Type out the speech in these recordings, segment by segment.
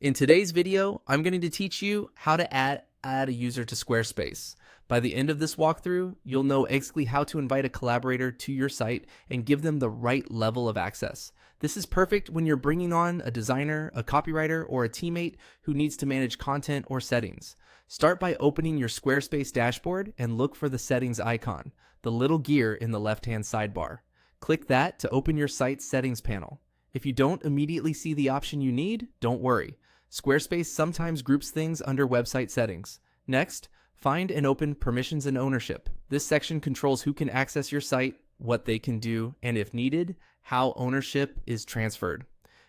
In today's video, I'm going to teach you how to add a user to Squarespace. By the end of this walkthrough, you'll know exactly how to invite a collaborator to your site and give them the right level of access. This is perfect when you're bringing on a designer, a copywriter, or a teammate who needs to manage content or settings. Start by opening your Squarespace dashboard and look for the settings icon, the little gear in the left-hand sidebar. Click that to open your site's settings panel. If you don't immediately see the option you need, don't worry. Squarespace sometimes groups things under website settings. Next, find and open Permissions and Ownership. This section controls who can access your site, what they can do, and if needed, how ownership is transferred.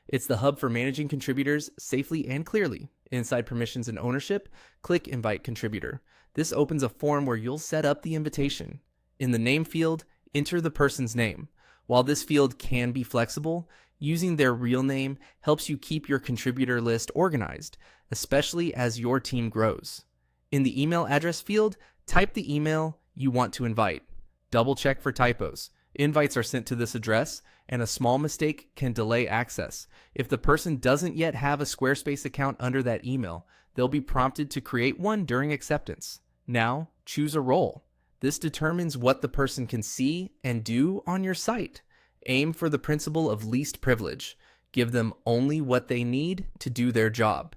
It's the hub for managing contributors safely and clearly. Inside Permissions and Ownership, click Invite Contributor. This opens a form where you'll set up the invitation. In the name field, enter the person's name. While this field can be flexible, using their real name helps you keep your contributor list organized, especially as your team grows. In the email address field, type the email you want to invite. Double check for typos. Invites are sent to this address, and a small mistake can delay access. If the person doesn't yet have a Squarespace account under that email, they'll be prompted to create one during acceptance. Now, choose a role. This determines what the person can see and do on your site. Aim for the principle of least privilege. Give them only what they need to do their job.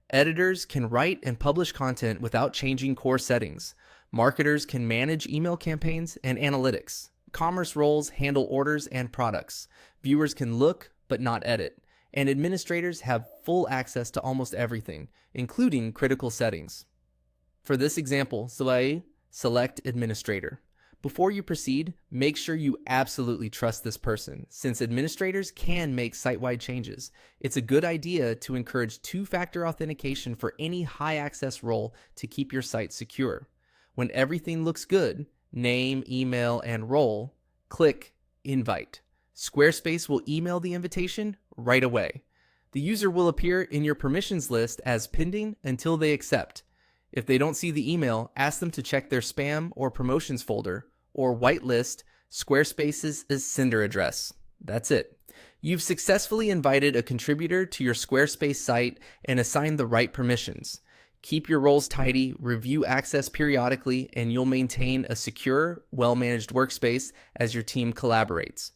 Editors can write and publish content without changing core settings. Marketers can manage email campaigns and analytics. Commerce roles handle orders and products. Viewers can look but not edit. And administrators have full access to almost everything, including critical settings. For this example, select Administrator. Before you proceed, make sure you absolutely trust this person, since administrators can make site-wide changes. It's a good idea to encourage two-factor authentication for any high-access role to keep your site secure. When everything looks good, name, email, and role, click Invite. Squarespace will email the invitation right away. The user will appear in your permissions list as pending until they accept. If they don't see the email, ask them to check their spam or promotions folder, or whitelist Squarespace's sender address. That's it. You've successfully invited a contributor to your Squarespace site and assigned the right permissions. Keep your roles tidy, review access periodically, and you'll maintain a secure, well-managed workspace as your team collaborates.